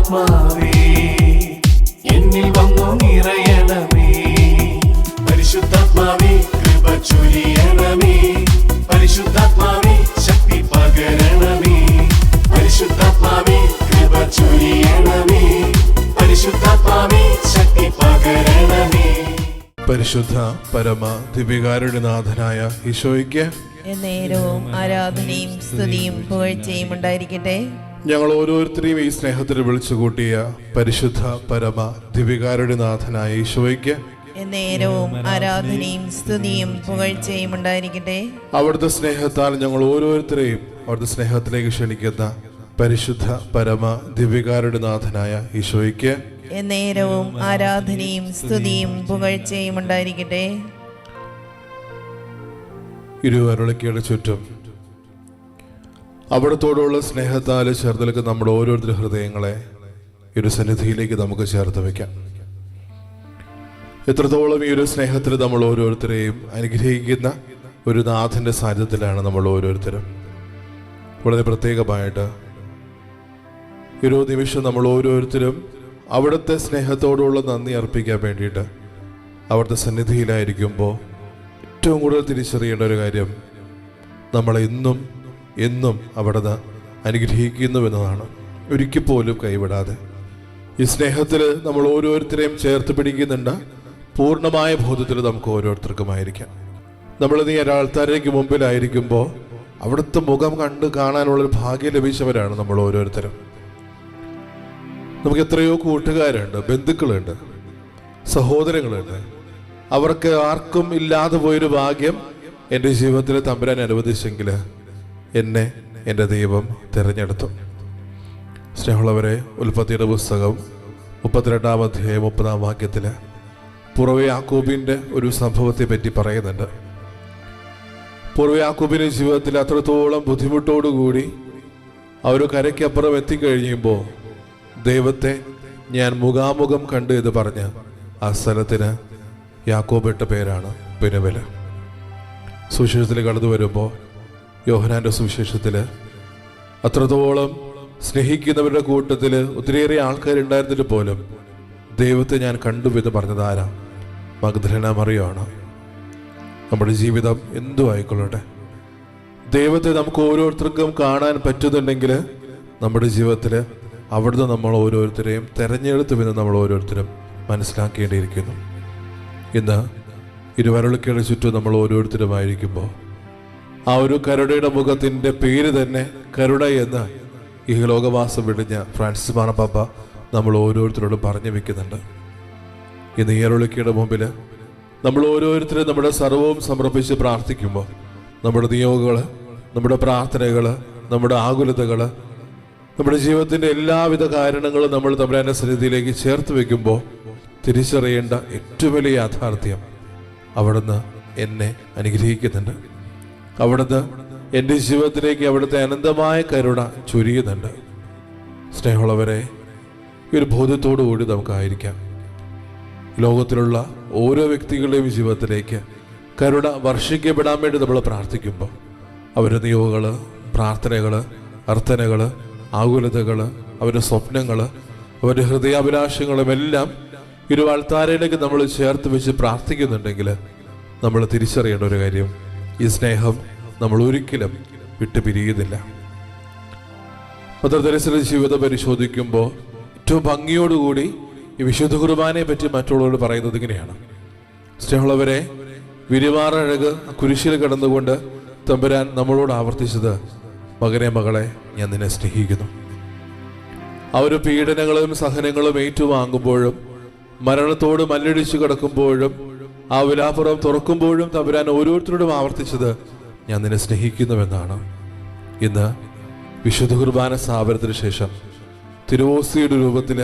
പരിശുദ്ധാത്മാവേ എന്നിൽ വന്നു നിറയണമേ. പരിശുദ്ധാത്മാവേ കൃപ ചൊരിയണമേ. പരിശുദ്ധാത്മാവേ ശക്തി പകരണമേ. പരിശുദ്ധാത്മാവേ കൃപ ചൊരിയണമേ. പരിശുദ്ധാത്മാവേ ശക്തി പകരണമേ. പരിശുദ്ധ പരമ ദിവ്യകാരുടെ നാഥനായ ഈശോയ്ക്ക് നേരവും ആരാധനയും സ്തുതിയും പുകഴ്ചയും ഉണ്ടായിരിക്കട്ടെ. ഞങ്ങൾ ഓരോരുത്തരെയും ഈ സ്നേഹത്തിൽ വിളിച്ചുകൂട്ടിയ പരിശുദ്ധ പരമ ദിവ്യകാരുടെ നാഥനായ ഈശോയ്ക്ക് നേരവും ആരാധനയും സ്തുതിയും പുകഴ്ചയും ഉണ്ടായിരിക്കട്ടെ. അവിടുത്തെ സ്നേഹത്താൽ ഞങ്ങൾ ഓരോരുത്തരെയും അവിടുത്തെ സ്നേഹത്തിലേക്ക് ക്ഷണിക്കുന്ന പരിശുദ്ധ പരമ ദിവ്യകാരുടെ നാഥനായ ഈശോയ്ക്ക് നേരവും ആരാധനയും സ്തുതിയും പുകഴ്ചയും ഉണ്ടായിരിക്കട്ടെ. ഇരുവരുളക്കിയുടെ ചുറ്റും അവിടത്തോടുള്ള സ്നേഹത്താൽ ചേർത്ത് നിൽക്കുന്ന നമ്മുടെ ഓരോരുത്തരുടെ ഹൃദയങ്ങളെ ഒരു സന്നിധിയിലേക്ക് നമുക്ക് ചേർത്ത് വയ്ക്കാം. എത്രത്തോളം ഈ ഒരു സ്നേഹത്തിൽ നമ്മൾ ഓരോരുത്തരെയും അനുഗ്രഹിക്കുന്ന ഒരു നാഥൻ്റെ സാന്നിധ്യത്തിലാണ് നമ്മൾ ഓരോരുത്തരും. വളരെ പ്രത്യേകമായിട്ട് ഒരു നിമിഷം നമ്മൾ ഓരോരുത്തരും അവിടുത്തെ സ്നേഹത്തോടുള്ള നന്ദി അർപ്പിക്കാൻ വേണ്ടിയിട്ട് അവിടുത്തെ സന്നിധിയിലായിരിക്കുമ്പോൾ ഏറ്റവും കൂടുതൽ തിരിച്ചറിയേണ്ട ഒരു കാര്യം, നമ്മളെ എന്നും അവിടുന്ന് അനുഗ്രഹിക്കുന്നുവെന്നതാണ്. ഒരിക്കൽ പോലും കൈവിടാതെ ഈ സ്നേഹത്തിൽ നമ്മൾ ഓരോരുത്തരെയും ചേർത്ത് പിടിക്കുന്നുണ്ട്. പൂർണ്ണമായ ബോധത്തിൽ നമുക്ക് ഓരോരുത്തർക്കുമായിരിക്കാം. നമ്മൾ നീ ഒരാൾക്കാരേക്ക് മുമ്പിലായിരിക്കുമ്പോൾ അവിടുത്തെ മുഖം കാണാനുള്ളൊരു ഭാഗ്യം ലഭിച്ചവരാണ് നമ്മൾ ഓരോരുത്തരും. നമുക്ക് എത്രയോ കൂട്ടുകാരുണ്ട്, ബന്ധുക്കളുണ്ട്, സഹോദരങ്ങളുണ്ട്. അവർക്ക് ആർക്കും ഇല്ലാതെ പോയൊരു ഭാഗ്യം എൻ്റെ ജീവിതത്തിൽ തമ്പുരാൻ അനുവദിച്ചെങ്കിൽ എന്നെ എൻ്റെ ദൈവം തിരഞ്ഞെടുത്തു. സ്നേഹമുള്ളവരെ, ഉൽപ്പത്തിയുടെ പുസ്തകം 32-ാം അധ്യായം 30-ാം വാക്യത്തിൽ പൂർവ്വ യാക്കോബിൻ്റെ ഒരു സംഭവത്തെ പറ്റി പറയുന്നുണ്ട്. പൂർവ്വ യാക്കോബിൻ്റെ ജീവിതത്തിൽ അത്രത്തോളം ബുദ്ധിമുട്ടോടുകൂടി അവർ കരയ്ക്കപ്പുറം എത്തിക്കഴിയുമ്പോൾ ദൈവത്തെ ഞാൻ മുഖാമുഖം കണ്ടു എന്ന് പറഞ്ഞ് ആ സ്ഥലത്തിന് യാക്കോബ് ഇട്ട പേരാണ് പെനുവേൽ. സുവിശേഷത്തിൽ കടന്നു വരുമ്പോൾ യോഹന്നാൻ്റെ സുവിശേഷത്തിൽ അത്രത്തോളം സ്നേഹിക്കുന്നവരുടെ കൂട്ടത്തിൽ ഒത്തിരിയേറെ ആൾക്കാരുണ്ടായിരുന്നിട്ട് പോലും ദൈവത്തെ ഞാൻ കണ്ടു എന്ന് പറഞ്ഞത് ആരാ? മഗ്ദലേന മറിയമാണ്. നമ്മുടെ ജീവിതം എന്തു ആയിക്കൊള്ളട്ടെ, ദൈവത്തെ നമുക്ക് ഓരോരുത്തർക്കും കാണാൻ പറ്റുന്നുണ്ടെങ്കിൽ നമ്മുടെ ജീവിതത്തിൽ അവിടുന്ന് നമ്മൾ ഓരോരുത്തരെയും തെരഞ്ഞെടുത്തുവെന്ന് നമ്മൾ ഓരോരുത്തരും മനസ്സിലാക്കേണ്ടിയിരിക്കുന്നു. ഇന്ന് ഇരുവരുളക്കയുടെ ചുറ്റും നമ്മൾ ഓരോരുത്തരുമായിരിക്കുമ്പോൾ ആ ഒരു കരുണയുടെ മുഖത്തിൻ്റെ പേര് തന്നെ കരുണ എന്ന് ഈ ലോകവാസം വെടിഞ്ഞ ഫ്രാൻസിസ് മാർപ്പാപ്പ നമ്മൾ ഓരോരുത്തരോടും പറഞ്ഞു വെക്കുന്നുണ്ട്. ഇന്ന് ഈ അരുളക്കയുടെ മുമ്പിൽ നമ്മൾ ഓരോരുത്തരും നമ്മുടെ സർവവും സമർപ്പിച്ച് പ്രാർത്ഥിക്കുമ്പോൾ നമ്മുടെ നിയോഗങ്ങൾ, നമ്മുടെ പ്രാർത്ഥനകൾ, നമ്മുടെ ആകുലതകൾ, നമ്മുടെ ജീവിതത്തിൻ്റെ എല്ലാവിധ കാരണങ്ങളും നമ്മൾ തമ്പുരാന്റെ സന്നിധിയിലേക്ക് ചേർത്ത് വെക്കുമ്പോൾ തിരിച്ചറിയേണ്ട ഏറ്റവും വലിയ യാഥാർത്ഥ്യം, അവിടുന്ന് എന്നെ അനുഗ്രഹിക്കുന്നുണ്ട്. അവിടുന്ന് എൻ്റെ ജീവിതത്തിലേക്ക് അവിടുത്തെ അനന്തമായ കരുണ ചൊരിയുന്നുണ്ട്. സ്നേഹമുള്ളവരെ, ഈ ഒരു ബോധ്യത്തോടു കൂടി നമുക്കായിരിക്കാം. ലോകത്തിലുള്ള ഓരോ വ്യക്തികളുടെയും ജീവിതത്തിലേക്ക് കരുണ വർഷിക്കപ്പെടാൻ വേണ്ടി നമ്മൾ പ്രാർത്ഥിക്കുമ്പോൾ അവരുടെ നിയോഗങ്ങൾ, പ്രാർത്ഥനകൾ, അർത്ഥനകൾ, ആകുലതകൾ, അവരുടെ സ്വപ്നങ്ങൾ, അവരുടെ ഹൃദയാഭിലാഷങ്ങളുമെല്ലാം ഒരു അൾത്താരയിലേക്ക് നമ്മൾ ചേർത്ത് വെച്ച് പ്രാർത്ഥിക്കുന്നുണ്ടെങ്കിൽ നമ്മൾ തിരിച്ചറിയേണ്ട ഒരു കാര്യം, ഈ സ്നേഹം നമ്മൾ ഒരിക്കലും വിട്ടുപിരിയുന്നില്ല. മദർ തെരേസയുടെ ജീവിതം പരിശോധിക്കുമ്പോൾ ഏറ്റവും ഭംഗിയോടുകൂടി ഈ വിശുദ്ധ കുർബാനയെ പറ്റി മറ്റുള്ളവരോട് പറയുന്നത് ഇങ്ങനെയാണ്. സ്നേഹമുള്ളവരെ, വിരിമാറഴക് കുരിശിൽ കിടന്നുകൊണ്ട് തമ്പുരാൻ നമ്മളോട് ആവർത്തിച്ചത്, മകനെ മകളെ ഞാൻ നിന്നെ സ്നേഹിക്കുന്നു. ആ ഒരു പീഡനങ്ങളും സഹനങ്ങളും ഏറ്റുവാങ്ങുമ്പോഴും മരണത്തോട് മല്ലടിച്ചു കിടക്കുമ്പോഴും ആ വിലാപുറം തുറക്കുമ്പോഴും തമ്പുരാൻ ഓരോരുത്തരോടും ആവർത്തിച്ചത്, ഞാൻ നിന്നെ സ്നേഹിക്കുന്നുവെന്നാണ്. ഇന്ന് വിശുദ്ധ കുർബാന സ്ഥാപനത്തിന് ശേഷം തിരുവോസ്തിയുടെ രൂപത്തിൽ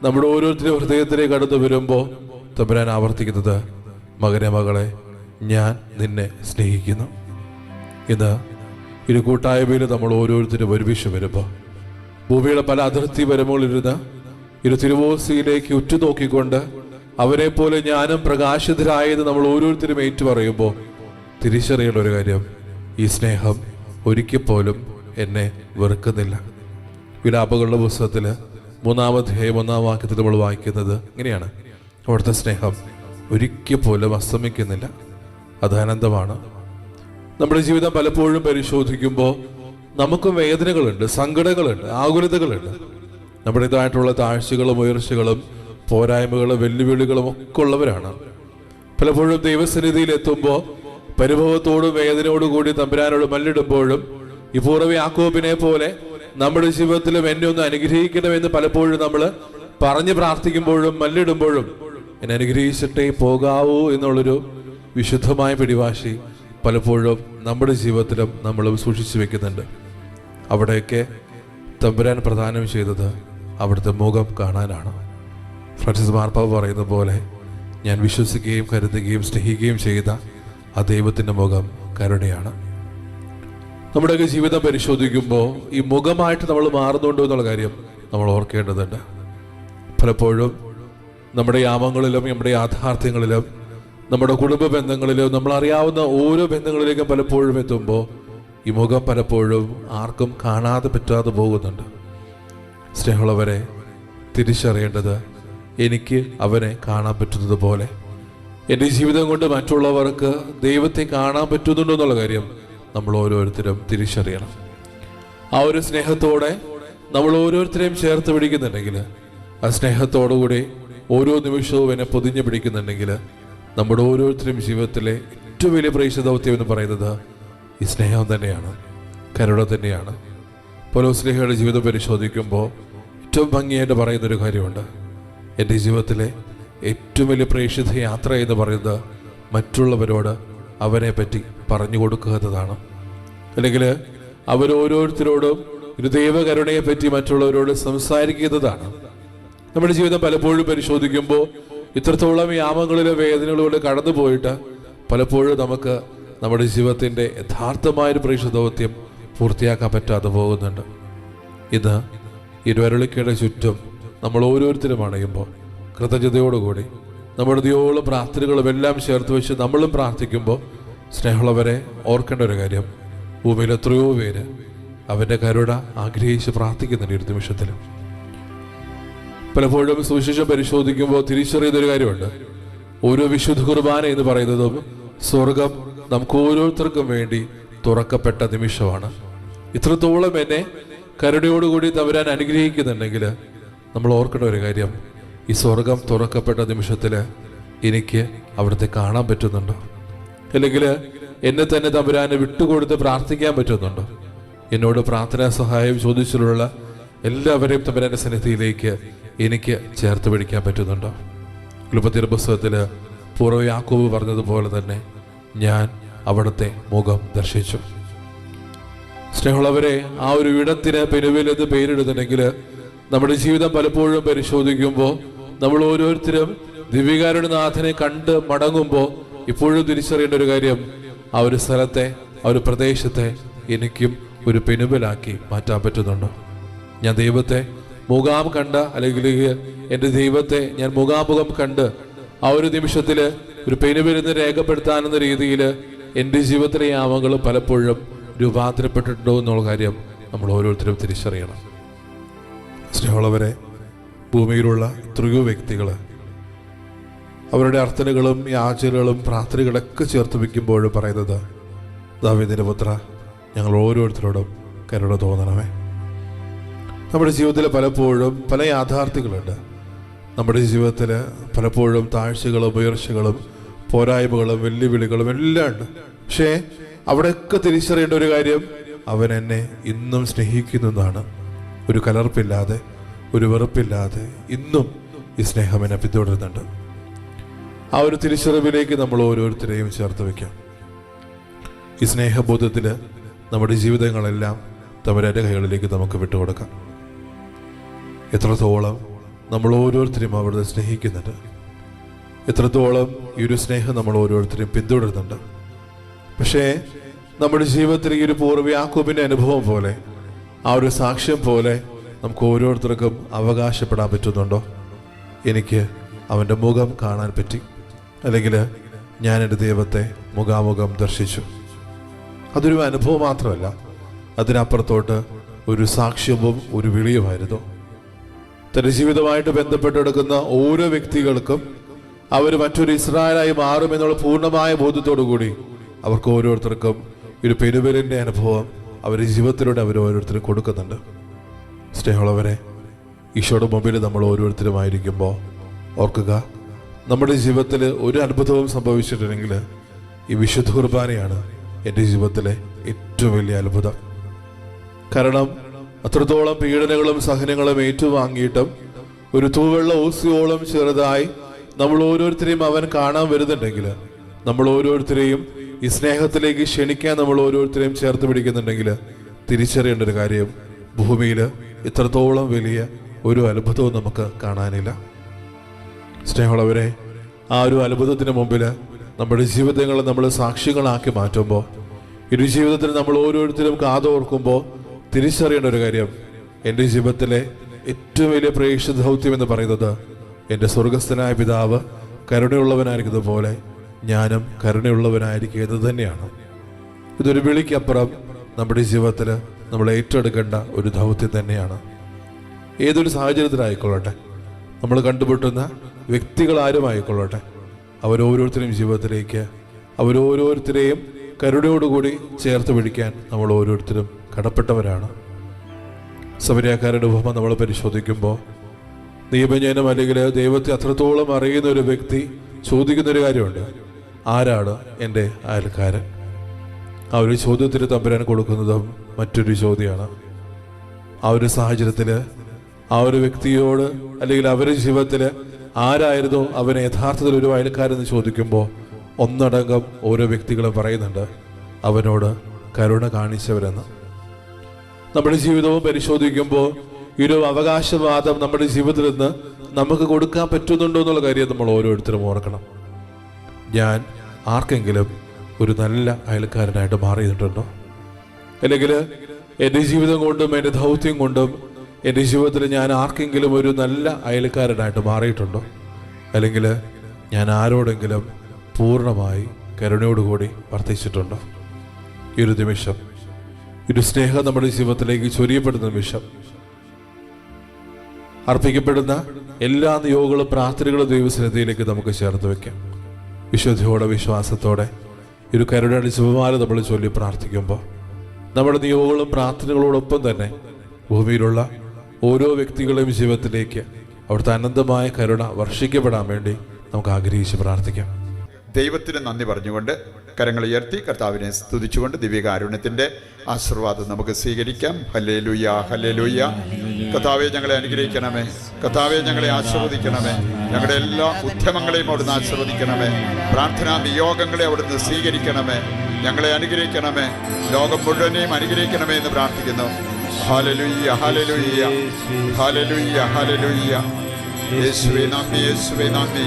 നമ്മുടെ ഓരോരുത്തരുടെ ഹൃദയത്തിലേക്ക് കടന്നു വരുമ്പോൾ തമ്പുരാൻ ആവർത്തിക്കുന്നത്, മകനെ മകളെ ഞാൻ നിന്നെ സ്നേഹിക്കുന്നു. ഇന്ന് ഇരു കൂട്ടായ്മയിൽ നമ്മൾ ഓരോരുത്തരും ഒരുമിച്ച് വരുമ്പോൾ ഭൂമിയുടെ പല അതിർത്തി വരുമ്പോളിരുന്ന് ഇരു തിരുവോസ്തിയിലേക്ക് ഉറ്റുനോക്കിക്കൊണ്ട് അവരെ പോലെ ഞാനും പ്രകാശിതരായത് നമ്മൾ ഓരോരുത്തരും ഏറ്റുപറയുമ്പോൾ തിരിച്ചറിയേണ്ട ഒരു കാര്യം, ഈ സ്നേഹം ഒരിക്കൽ പോലും എന്നെ വെറുക്കുന്നില്ല. വിലാപങ്ങളുടെ പുസ്തകത്തിൽ 3-ാം അധ്യായം 1-ാം വാക്യത്തിൽ നമ്മൾ വായിക്കുന്നത് ഇങ്ങനെയാണ്: അവിടുത്തെ സ്നേഹം ഒരിക്കൽ പോലും അസ്തമിക്കുന്നില്ല, അത് അനന്തമാണ്. നമ്മുടെ ജീവിതം പലപ്പോഴും പരിശോധിക്കുമ്പോൾ നമുക്കും വേദനകളുണ്ട്, സങ്കടങ്ങളുണ്ട്, ആകുലതകളുണ്ട്. നമ്മുടേതായിട്ടുള്ള താഴ്ചകളും ഉയർച്ചകളും പോരായ്മകളും വെല്ലുവിളികളും ഒക്കെ ഉള്ളവരാണ്. പലപ്പോഴും ദൈവസന്നിധിയിൽ എത്തുമ്പോൾ പരിഭവത്തോടും വേദനയോടും കൂടി തമ്പുരാനോട് മല്ലിടുമ്പോഴും ഈ പൂർവ്വ യാക്കോബിനെ പോലെ നമ്മുടെ ജീവിതത്തിലും എന്നെ ഒന്ന് അനുഗ്രഹിക്കണമെന്ന് പലപ്പോഴും നമ്മൾ പറഞ്ഞ് പ്രാർത്ഥിക്കുമ്പോഴും മല്ലിടുമ്പോഴും എന്നെ അനുഗ്രഹിച്ചിട്ടേ പോകാവൂ എന്നുള്ളൊരു വിശുദ്ധമായ പിടിവാശി പലപ്പോഴും നമ്മുടെ ജീവിതത്തിലും നമ്മളും സൂക്ഷിച്ചു വെക്കുന്നുണ്ട്. അവിടെയൊക്കെ തമ്പുരാൻ പ്രദാനം ചെയ്തത് അവിടുത്തെ മുഖം കാണാനാണ്. ഫ്രാൻസിസ് മാർപ്പാപ്പ പറയുന്ന പോലെ, ഞാൻ വിശ്വസിക്കുകയും കരുതുകയും സ്നേഹിക്കുകയും ചെയ്ത ആ ദൈവത്തിൻ്റെ മുഖം കരുണയാണ്. നമ്മുടെയൊക്കെ ജീവിതം പരിശോധിക്കുമ്പോൾ ഈ മുഖമായിട്ട് നമ്മൾ മാറുന്നുണ്ടോ എന്നുള്ള കാര്യം നമ്മൾ ഓർക്കേണ്ടതുണ്ട്. പലപ്പോഴും നമ്മുടെ യാമങ്ങളിലും നമ്മുടെ യാഥാർത്ഥ്യങ്ങളിലും നമ്മുടെ കുടുംബ ബന്ധങ്ങളിലും നമ്മളറിയാവുന്ന ഓരോ ബന്ധങ്ങളിലേക്കും പലപ്പോഴും എത്തുമ്പോൾ ഈ മുഖം പലപ്പോഴും ആർക്കും കാണാതെ പറ്റാതെ പോകുന്നുണ്ട്. സ്നേഹമുള്ളവരെ, തിരിച്ചറിയേണ്ടത് എനിക്ക് അവനെ കാണാൻ പറ്റുന്നത് പോലെ എൻ്റെ ജീവിതം കൊണ്ട് മറ്റുള്ളവർക്ക് ദൈവത്തെ കാണാൻ പറ്റുന്നുണ്ടോ എന്നുള്ള കാര്യം നമ്മൾ ഓരോരുത്തരും തിരിച്ചറിയണം. ആ ഒരു സ്നേഹത്തോടെ നമ്മൾ ഓരോരുത്തരെയും ചേർത്ത് പിടിക്കുന്നുണ്ടെങ്കിൽ, ആ സ്നേഹത്തോടുകൂടി ഓരോ നിമിഷവും എന്നെ പൊതിഞ്ഞു പിടിക്കുന്നുണ്ടെങ്കിൽ, നമ്മുടെ ഓരോരുത്തരും ജീവിതത്തിലെ ഏറ്റവും വലിയ പ്രേക്ഷിത ദൗത്യം എന്ന് പറയുന്നത് ഈ സ്നേഹം തന്നെയാണ്, കരുണ തന്നെയാണ്. പൗലോസ്ലീഹയുടെ ജീവിതം പരിശോധിക്കുമ്പോൾ ഏറ്റവും ഭംഗിയായിട്ട് പറയുന്നൊരു കാര്യമുണ്ട്: എൻ്റെ ജീവിതത്തിലെ ഏറ്റവും വലിയ പ്രേക്ഷിത യാത്ര എന്ന് പറയുന്നത് മറ്റുള്ളവരോട് അവനെ പറ്റി പറഞ്ഞു കൊടുക്കുക എന്നതാണ്. അല്ലെങ്കിൽ അവരോരോരുത്തരോടും ഒരു ദൈവകരുണയെ പറ്റി മറ്റുള്ളവരോട് സംസാരിക്കുന്നതാണ്. നമ്മുടെ ജീവിതം പലപ്പോഴും പരിശോധിക്കുമ്പോൾ ഇത്രത്തോളം യാമങ്ങളിലും വേദനകളിലൂടെ കടന്നു പോയിട്ട് പലപ്പോഴും നമുക്ക് നമ്മുടെ ജീവിതത്തിൻ്റെ യഥാർത്ഥമായൊരു പ്രേക്ഷിത ദൗത്യം പൂർത്തിയാക്കാൻ പറ്റാതെ പോകുന്നുണ്ട്. ഇന്ന് ഇരുവരളിക്കയുടെ ചുറ്റും നമ്മൾ ഓരോരുത്തരും അണയുമ്പോൾ കൃതജ്ഞതയോടുകൂടി നമ്മുടെ ദൈവവും പ്രാർത്ഥനകളും എല്ലാം ചേർത്ത് വെച്ച് നമ്മളും പ്രാർത്ഥിക്കുമ്പോൾ, സ്നേഹമുള്ളവരെ, ഓർക്കേണ്ട ഒരു കാര്യം, ഭൂമിയിൽ എത്രയോ പേര് അവൻ്റെ കരുണ ആഗ്രഹിച്ച് പ്രാർത്ഥിക്കുന്നുണ്ട്. ഒരു നിമിഷത്തിൽ പലപ്പോഴും സുവിശേഷം പരിശോധിക്കുമ്പോൾ തിരിച്ചറിയുന്നൊരു കാര്യമുണ്ട്: ഓരോ വിശുദ്ധ കുർബാന എന്ന് പറയുന്നതും സ്വർഗം നമുക്ക് ഓരോരുത്തർക്കും വേണ്ടി തുറക്കപ്പെട്ട നിമിഷമാണ്. ഇത്രത്തോളം എന്നെ കരുണയോടുകൂടി തമ്പുരാൻ അനുഗ്രഹിക്കുന്നുണ്ടെങ്കിൽ നമ്മൾ ഓർക്കേണ്ട ഒരു കാര്യം, ഈ സ്വർഗം തുറക്കപ്പെട്ട നിമിഷത്തിൽ എനിക്ക് അവിടുത്തെ കാണാൻ പറ്റുന്നുണ്ടോ? അല്ലെങ്കിൽ എന്നെ തന്നെ തമ്പുരാനെ വിട്ടുകൊടുത്ത് പ്രാർത്ഥിക്കാൻ പറ്റുന്നുണ്ടോ? എന്നോട് പ്രാർത്ഥനാ സഹായം ചോദിച്ചിട്ടുള്ള എല്ലാവരെയും തമ്പുരാന്റെ സന്നിധിയിലേക്ക് എനിക്ക് ചേർത്ത് പിടിക്കാൻ പറ്റുന്നുണ്ടോ? ഉൽപ്പത്തി പുസ്തകത്തിൽ പൂർവ്വ യാക്കോബ് പറഞ്ഞതുപോലെ തന്നെ ഞാൻ അവിടുത്തെ മുഖം ദർശിച്ചു. സ്നേഹമുള്ളവരെ, ആ ഒരു ഇടത്തിന് പെനുവേൽ എന്ന് പേരിടുന്നുണ്ടെങ്കിൽ നമ്മുടെ ജീവിതം പലപ്പോഴും പരിശോധിക്കുമ്പോൾ നമ്മൾ ഓരോരുത്തരും ദിവ്യകാരുടെ നാഥനെ കണ്ട് മടങ്ങുമ്പോൾ ഇപ്പോഴും തിരിച്ചറിയേണ്ട ഒരു കാര്യം, ആ ഒരു സ്ഥലത്തെ, ആ ഒരു പ്രദേശത്തെ എനിക്കും ഒരു പെനുവലാക്കി മാറ്റാൻ പറ്റുന്നുണ്ടോ? ഞാൻ ദൈവത്തെ മുഖാം കണ്ട, അല്ലെങ്കിൽ എൻ്റെ ദൈവത്തെ ഞാൻ മുഖാമുഖം കണ്ട് ആ ഒരു നിമിഷത്തിൽ ഒരു പെനുവെന്ന് രേഖപ്പെടുത്താനെന്ന രീതിയിൽ എൻ്റെ ജീവിതത്തിലെ യാമങ്ങൾ പലപ്പോഴും രൂപാന്തരപ്പെട്ടിട്ടുണ്ടോ എന്നുള്ള കാര്യം നമ്മൾ ഓരോരുത്തരും തിരിച്ചറിയണം. സ്നേഹമുള്ളവരെ, ഭൂമിയിലുള്ള എത്രയോ വ്യക്തികൾ അവരുടെ അർത്ഥനകളും യാചനകളും പ്രാർത്ഥനകളൊക്കെ ചേർത്ത് വയ്ക്കുമ്പോഴും പറയുന്നത്, ദാവീദിന്റെ പുത്ര, ഞങ്ങൾ ഓരോരുത്തരോടും കരുണ തോന്നണമേ. നമ്മുടെ ജീവിതത്തിൽ പലപ്പോഴും പല യാഥാർത്ഥ്യങ്ങളുണ്ട്. നമ്മുടെ ജീവിതത്തിൽ പലപ്പോഴും താഴ്ചകളും ഉയർച്ചകളും പോരായ്മകളും വെല്ലുവിളികളും എല്ലാം ഉണ്ട്. പക്ഷേ അവിടെയൊക്കെ തിരിച്ചറിയേണ്ട ഒരു കാര്യം, അവൻ എന്നെ ഇന്നും സ്നേഹിക്കുന്നതാണ്. ഒരു കലർപ്പില്ലാതെ, ഒരു വെറുപ്പില്ലാതെ ഇന്നും ഈ സ്നേഹം എന്നെ പിന്തുടരുന്നുണ്ട്. ആ ഒരു തിരിച്ചറിവിലേക്ക് നമ്മൾ ഓരോരുത്തരെയും ചേർത്ത് വയ്ക്കാം. ഈ സ്നേഹബോധത്തിൽ നമ്മുടെ ജീവിതങ്ങളെല്ലാം തമ്പുരാന്റെ കൈകളിലേക്ക് നമുക്ക് വിട്ടുകൊടുക്കാം. എത്രത്തോളം നമ്മൾ ഓരോരുത്തരും അവിടുന്ന് സ്നേഹിക്കുന്നുണ്ട്, എത്രത്തോളം ഈ ഒരു സ്നേഹം നമ്മൾ ഓരോരുത്തരെയും പിന്തുടരുന്നുണ്ട്. പക്ഷേ നമ്മുടെ ജീവിതത്തിൽ ഈ ഒരു പൂർവ്വ യാക്കോബിന്റെ അനുഭവം പോലെ, ആ ഒരു സാക്ഷ്യം പോലെ നമുക്ക് ഓരോരുത്തർക്കും അവകാശപ്പെടാൻ പറ്റുന്നുണ്ടോ? എനിക്ക് അവൻ്റെ മുഖം കാണാൻ പറ്റി, അല്ലെങ്കിൽ ഞാൻ എൻ്റെ ദൈവത്തെ മുഖാമുഖം ദർശിച്ചു. അതൊരു അനുഭവം മാത്രമല്ല, അതിനപ്പുറത്തോട്ട് ഒരു സാക്ഷ്യവും ഒരു വിളിയുമായിരുന്നു. തൻ്റെ ജീവിതമായിട്ട് ബന്ധപ്പെട്ടെടുക്കുന്ന ഓരോ വ്യക്തികൾക്കും അവർ മറ്റൊരു ഇസ്രായേലായി മാറുമെന്നുള്ള പൂർണ്ണമായ ബോധ്യത്തോടു കൂടി അവർക്ക് ഓരോരുത്തർക്കും ഒരു പെരുവലിൻ്റെ അനുഭവം അവരുടെ ജീവിതത്തിലൂടെ അവർ ഓരോരുത്തരും കൊടുക്കുന്നുണ്ട്. സ്നേഹമുള്ളവരെ, ഈശോയുടെ മുമ്പിൽ നമ്മൾ ഓരോരുത്തരുമായിരിക്കുമ്പോൾ ഓർക്കുക, നമ്മുടെ ജീവിതത്തിൽ ഒരു അത്ഭുതവും സംഭവിച്ചിട്ടുണ്ടെങ്കിൽ ഈ വിശുദ്ധ കുർബാനയാണ് എൻ്റെ ജീവിതത്തിലെ ഏറ്റവും വലിയ അത്ഭുതം. കാരണം അത്രത്തോളം പീഡനങ്ങളും സഹനങ്ങളും ഏറ്റുവാങ്ങിയിട്ടും ഒരു തൂവെള്ള ഓസിയോളം ചെറുതായി നമ്മൾ ഓരോരുത്തരെയും അവൻ കാണാൻ വരുന്നുണ്ടെങ്കിൽ, നമ്മൾ ഓരോരുത്തരെയും ഈ സ്നേഹത്തിലേക്ക് ക്ഷണിക്കാൻ നമ്മൾ ഓരോരുത്തരെയും ചേർത്ത് പിടിക്കുന്നുണ്ടെങ്കിൽ തിരിച്ചറിയേണ്ട ഒരു കാര്യം, ഭൂമിയിൽ ഇത്രത്തോളം വലിയ ഒരു അത്ഭുതവും നമുക്ക് കാണാനില്ല. സ്നേഹമുള്ളവരെ, ആ ഒരു അത്ഭുതത്തിന് മുമ്പിൽ നമ്മുടെ ജീവിതങ്ങളെ നമ്മൾ സാക്ഷികളാക്കി മാറ്റുമ്പോൾ, ഒരു ജീവിതത്തിൽ നമ്മൾ ഓരോരുത്തരും കാതോർക്കുമ്പോൾ തിരിച്ചറിയേണ്ട ഒരു കാര്യം, എൻ്റെ ജീവിതത്തിലെ ഏറ്റവും വലിയ പ്രേക്ഷിത ദൗത്യം എന്ന് പറയുന്നത് എൻ്റെ സ്വർഗസ്ഥനായ പിതാവ് കരുണയുള്ളവനായിരിക്കുന്നത് പോലെ ഞാനും കരുണയുള്ളവനായിരിക്കുക എന്ന് തന്നെയാണ്. ഇതൊരു വിളിക്കപ്പുറം നമ്മുടെ ജീവിതത്തിൽ നമ്മൾ ഏറ്റെടുക്കേണ്ട ഒരു ദൗത്യം തന്നെയാണ്. ഏതൊരു സാഹചര്യത്തിലായിക്കൊള്ളട്ടെ, നമ്മൾ കണ്ടുമുട്ടുന്ന വ്യക്തികളാരുമായിക്കൊള്ളട്ടെ, അവരോരോരുത്തരെയും ജീവിതത്തിലേക്ക് അവരോരോരുത്തരെയും കരുണയോടുകൂടി ചേർത്ത് പിടിക്കാൻ നമ്മൾ ഓരോരുത്തരും കടപ്പെട്ടവരാണ്. സമരിയാക്കാരുടെ ഉപമ നമ്മൾ പരിശോധിക്കുമ്പോൾ, നിയമജ്ഞാനം അല്ലെങ്കിൽ ദൈവത്തെ അത്രത്തോളം അറിയുന്ന ഒരു വ്യക്തി ചോദിക്കുന്നൊരു കാര്യമുണ്ട്, ആരാണ് എൻ്റെ അയൽക്കാരൻ? ആ ഒരു ചോദ്യത്തിന് തമ്പുരാൻ കൊടുക്കുന്നതും മറ്റൊരു ചോദ്യമാണ്. ആ ഒരു സാഹചര്യത്തിൽ ആ ഒരു വ്യക്തിയോട് അല്ലെങ്കിൽ അവരുടെ ജീവിതത്തിൽ ആരായിരുന്നു അവന് യഥാർത്ഥത്തിൽ ഒരു അയൽക്കാരെന്ന് ചോദിക്കുമ്പോൾ ഒന്നടങ്കം ഓരോ വ്യക്തികളും പറയുന്നുണ്ട്, അവനോട് കരുണ കാണിച്ചവരെന്ന്. നമ്മുടെ ജീവിതവും പരിശോധിക്കുമ്പോൾ ഈ ഒരു അവകാശവാദം നമ്മുടെ ജീവിതത്തിൽ നിന്ന് നമുക്ക് കൊടുക്കാൻ പറ്റുന്നുണ്ടോ എന്നുള്ള കാര്യം നമ്മൾ ഓരോരുത്തരും ഓർക്കണം. ഞാൻ ആർക്കെങ്കിലും ഒരു നല്ല അയൽക്കാരനായിട്ട് മാറിയിട്ടുണ്ടോ? അല്ലെങ്കിൽ എൻ്റെ ജീവിതം കൊണ്ടും എൻ്റെ ദൗത്യം കൊണ്ടും എൻ്റെ ജീവിതത്തിൽ ഞാൻ ആർക്കെങ്കിലും ഒരു നല്ല അയൽക്കാരനായിട്ട് മാറിയിട്ടുണ്ടോ? അല്ലെങ്കിൽ ഞാൻ ആരോടെങ്കിലും പൂർണ്ണമായി കരുണയോടുകൂടി വർത്തിച്ചിട്ടുണ്ടോ? ഈ ഒരു നിമിഷം, ഒരു സ്നേഹം നമ്മുടെ ജീവിതത്തിലേക്ക് ചൊരിയപ്പെടുന്ന നിമിഷം, അർപ്പിക്കപ്പെടുന്ന എല്ലാ നിയോഗങ്ങളും പ്രാർത്ഥനകളും ദൈവസന്നിധിയിലേക്ക് നമുക്ക് ചേർത്ത് വയ്ക്കാം. വിശുദ്ധിയോടെ വിശ്വാസത്തോടെ ഒരു കരുണയുടെ ശുഭമാല നമ്മൾ ചൊല്ലി പ്രാർത്ഥിക്കുമ്പോൾ നമ്മുടെ നിയോഗങ്ങളും പ്രാർത്ഥനകളോടൊപ്പം തന്നെ ഭൂമിയിലുള്ള ഓരോ വ്യക്തികളുടെയും ജീവിതത്തിലേക്ക് അവിടുത്തെ അനന്തമായ കരുണ വർഷിക്കപ്പെടാൻ വേണ്ടി നമുക്ക് ആഗ്രഹിച്ച് പ്രാർത്ഥിക്കാം. ദൈവത്തിന് നന്ദി പറഞ്ഞുകൊണ്ട് കരങ്ങൾ ഉയർത്തി കർത്താവിനെ സ്തുതിച്ചുകൊണ്ട് ദിവ്യകാരുണ്യത്തിൻ്റെ ആശീർവാദം നമുക്ക് സ്വീകരിക്കാം. Hallelujah, hallelujah. കർത്താവെ, ഞങ്ങളെ അനുഗ്രഹിക്കണമേ. കർത്താവെ, ഞങ്ങളെ ആശീർവദിക്കണമേ. ഞങ്ങളുടെ എല്ലാ ഉദ്യമങ്ങളെയും അവിടുന്ന് ആശീർവദിക്കണമേ. പ്രാർത്ഥനാ നിയോഗങ്ങളെ അവിടുന്ന് സ്വീകരിക്കണമേ. ഞങ്ങളെ അനുഗ്രഹിക്കണമേ. ലോകം മുഴുവനെയും അനുഗ്രഹിക്കണമേ എന്ന് പ്രാർത്ഥിക്കുന്നു. Hallelujah, hallelujah, hallelujah, hallelujah. യേശുവേ നന്ദി, യേശുവേ നന്ദി,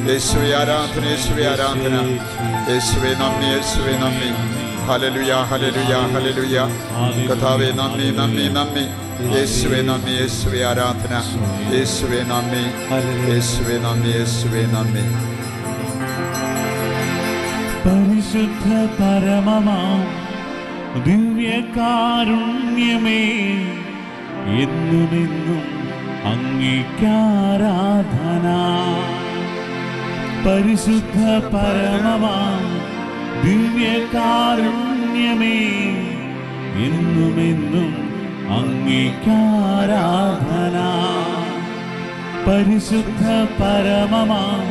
യേശുവേ ആരാധന, യേശുവേ ആരാധന, യേശുവേ നന്ദി, യേശുവേ നന്ദി. Hallelujah, hallelujah, hallelujah. കർത്താവേ നന്ദി, നന്ദി, നന്ദി. യേശുവേ നന്ദി, യേശുവേ ആരാധന, യേശുവേ നന്ദി, യേശുവേ നന്ദി, യേശുവേ നന്ദി. പരിശുദ്ധ പരമമാം ദിവ്യകാരുണ്യമേ, എന്നുമെന്നും അങ്ങേക്കാരാധന. പരിശുദ്ധ പരമമാം ദിവ്യകാരുണ്യമേ, എന്നുമെന്നും അങ്ങേക്കാരാധന. പരിശുദ്ധ പരമമാം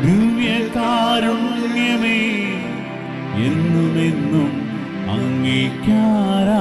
ദിവ്യകാരുണ്യമേ, എന്നുമെന്നും അങ്ങേക്കാരാധന.